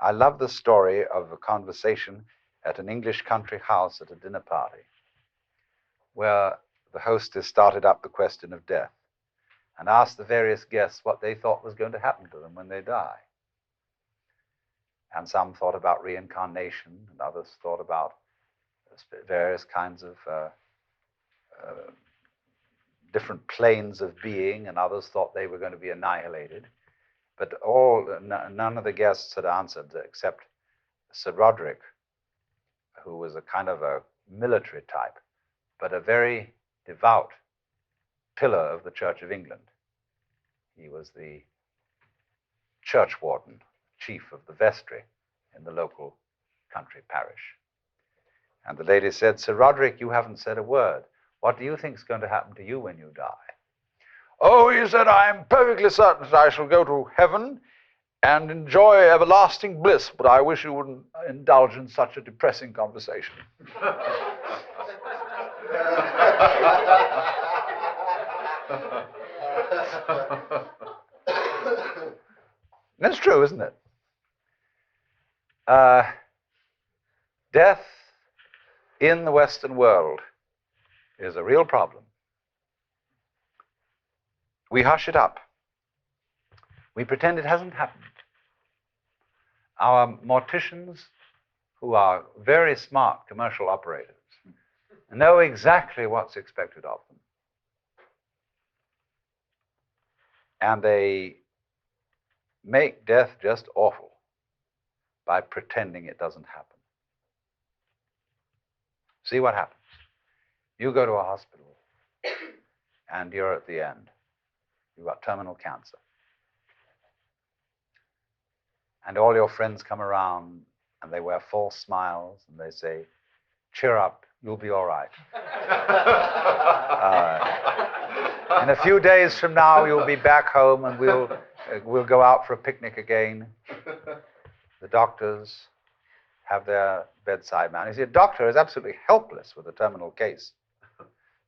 I love the story of a conversation at an English country house at a dinner party, where the hostess started up the question of death and asked the various guests what they thought was going to happen to them when they die. And some thought about reincarnation, and others thought about various kinds of different planes of being, and others thought they were going to be annihilated. But none of the guests had answered except Sir Roderick, who was a kind of a military type, but a very devout pillar of the Church of England. He was the church warden, chief of the vestry in the local country parish. And the lady said, "Sir Roderick, you haven't said a word. What do you think is going to happen to you when you die?" "Oh," he said, "I am perfectly certain that I shall go to heaven and enjoy everlasting bliss, but I wish you wouldn't indulge in such a depressing conversation." That's true, isn't it? Death in the Western world is a real problem. We hush it up. We pretend it hasn't happened. Our morticians, who are very smart commercial operators, know exactly what's expected of them. And they make death just awful by pretending it doesn't happen. See what happens. You go to a hospital and you're at the end. You've got terminal cancer. And all your friends come around and they wear false smiles and they say, "Cheer up, you'll be all right. In a few days from now, you'll be back home and we'll go out for a picnic again." The doctors have their bedside man. You see, a doctor is absolutely helpless with a terminal case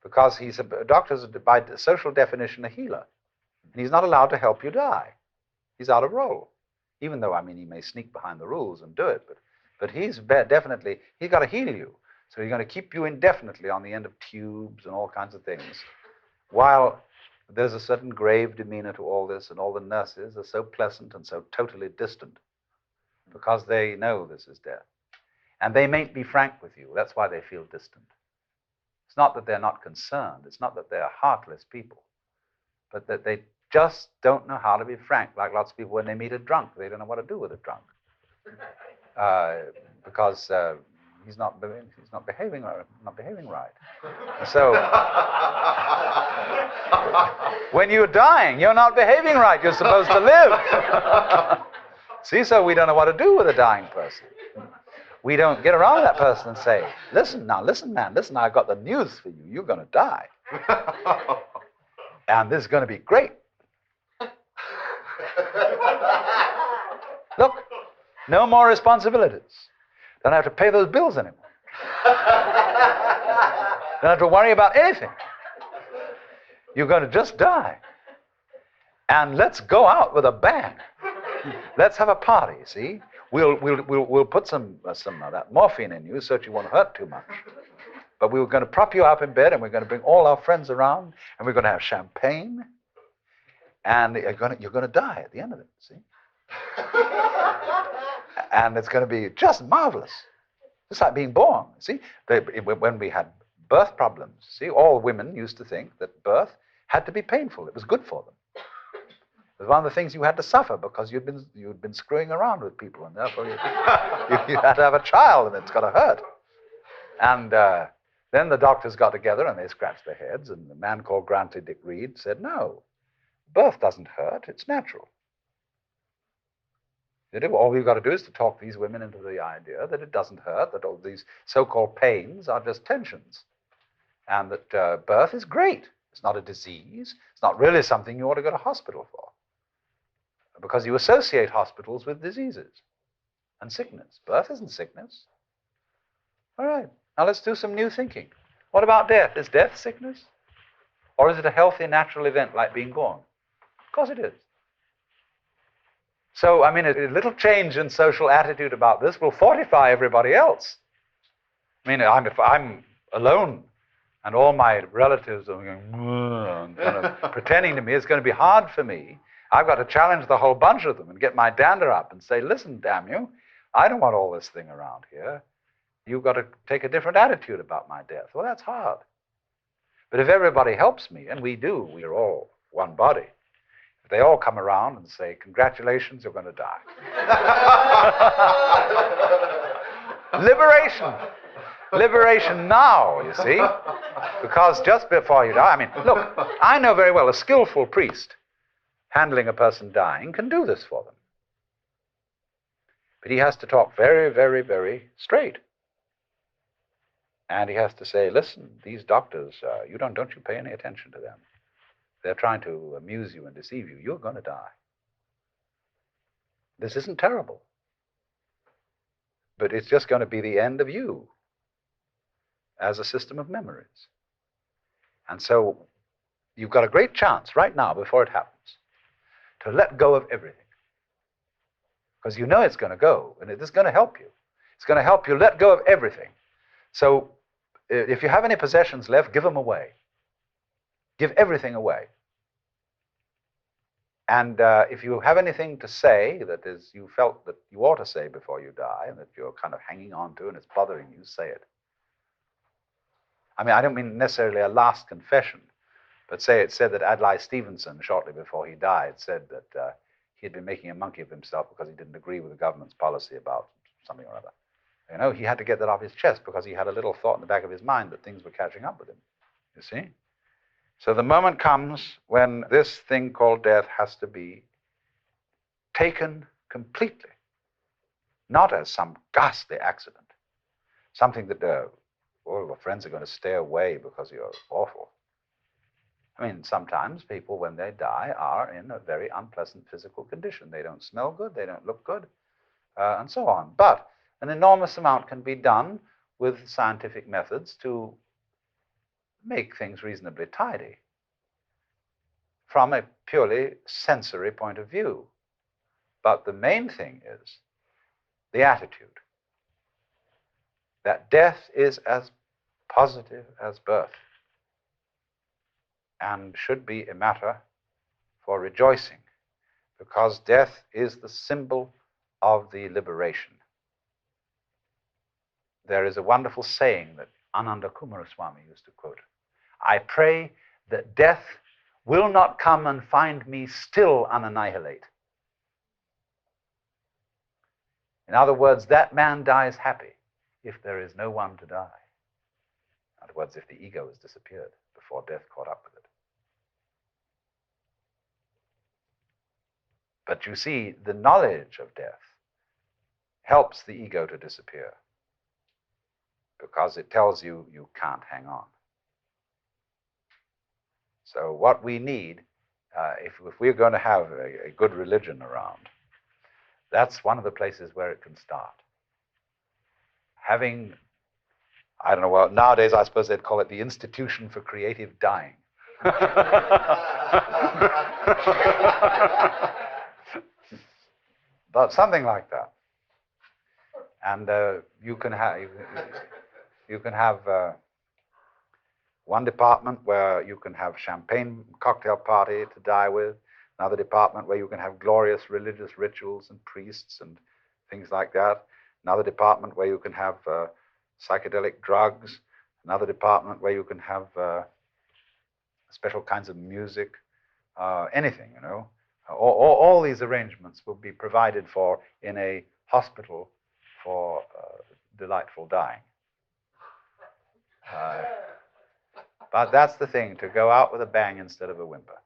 because a doctor is, by social definition, a healer. And he's not allowed to help you die. He's out of role. Even though, he may sneak behind the rules and do it, but he's got to heal you. So he's going to keep you indefinitely on the end of tubes and all kinds of things. While there's a certain grave demeanor to all this, and all the nurses are so pleasant and so totally distant because they know this is death. And they mayn't be frank with you. That's why they feel distant. It's not that they're not concerned. It's not that they're heartless people, but that they just don't know how to be frank. Like lots of people, when they meet a drunk, they don't know what to do with a drunk because he's not behaving right. So when you're dying, you're not behaving right. You're supposed to live. See, so we don't know what to do with a dying person. We don't get around that person and say, listen, man, I've got the news for you. You're going to die. And this is going to be great. Look, no more responsibilities. Don't have to pay those bills anymore. Don't have to worry about anything. You're going to just die. And let's go out with a bang. Let's have a party, see? We'll put some of that morphine in you so that you won't hurt too much. But we're going to prop you up in bed, and we're going to bring all our friends around, and we're going to have champagne, and you're going to die at the end of it, see? And it's going to be just marvelous. It's like being born, see? When we had birth problems, see, all women used to think that birth had to be painful. It was good for them. It was one of the things you had to suffer because you'd been screwing around with people, and therefore you had to have a child, and it's got to hurt. And then the doctors got together and they scratched their heads, and a man called Grantley Dick Reed said, "No, birth doesn't hurt, it's natural." All we've got to do is to talk these women into the idea that it doesn't hurt, that all these so-called pains are just tensions, and that birth is great. It's not a disease. It's not really something you ought to go to hospital for, because you associate hospitals with diseases and sickness. Birth isn't sickness. All right, now let's do some new thinking. What about death? Is death sickness? Or is it a healthy, natural event like being born? Of course it is. So, I mean, a little change in social attitude about this will fortify everybody else. I mean, if I'm alone and all my relatives are going, and kind of pretending to me, it's going to be hard for me. I've got to challenge the whole bunch of them and get my dander up and say, listen, damn you, I don't want all this thing around here. You've got to take a different attitude about my death. Well, that's hard. But if everybody helps me, and we do, we're all one body, if they all come around and say, congratulations, you're going to die. Liberation. Liberation now, you see. Because just before you die, I mean, look, I know very well a skillful priest handling a person dying can do this for them. But he has to talk very, very, very straight. And he has to say, listen, these doctors, don't you pay any attention to them. They're trying to amuse you and deceive you. You're going to die. This isn't terrible. But it's just going to be the end of you as a system of memories. And so you've got a great chance right now, before it happens, to let go of everything. Because you know it's going to go, and it is going to help you. It's going to help you let go of everything. So if you have any possessions left, give them away. Give everything away. And if you have anything to say that is you felt that you ought to say before you die, and that you're kind of hanging on to and it's bothering you, say it. I mean, I don't mean necessarily a last confession, but say it said that Adlai Stevenson, shortly before he died, said that he had been making a monkey of himself because he didn't agree with the government's policy about something or other. You know, he had to get that off his chest because he had a little thought in the back of his mind that things were catching up with him, you see? So the moment comes when this thing called death has to be taken completely, not as some ghastly accident, something that all your friends are going to stay away because you're awful. I mean, sometimes people, when they die, are in a very unpleasant physical condition. They don't smell good, they don't look good, and so on. But an enormous amount can be done with scientific methods to make things reasonably tidy from a purely sensory point of view. But the main thing is the attitude that death is as positive as birth and should be a matter for rejoicing, because death is the symbol of the liberation. There is a wonderful saying that Ananda Kumaraswamy used to quote. I pray that death will not come and find me still unannihilate. In other words, that man dies happy if there is no one to die. In other words, if the ego has disappeared before death caught up with it. But you see, the knowledge of death helps the ego to disappear, because it tells you you can't hang on. So what we need, if we're going to have a good religion around, that's one of the places where it can start. Having, I don't know, well, nowadays I suppose they'd call it the Institution for Creative Dying. But something like that. And you can have one department where you can have champagne cocktail party to die with, another department where you can have glorious religious rituals and priests and things like that, another department where you can have psychedelic drugs, another department where you can have special kinds of music, anything, you know. All these arrangements will be provided for in a hospital for delightful dying. But that's the thing, to go out with a bang instead of a whimper.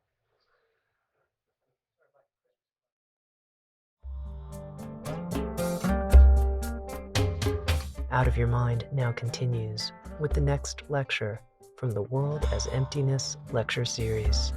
Out of Your Mind now continues with the next lecture from the World as Emptiness lecture series.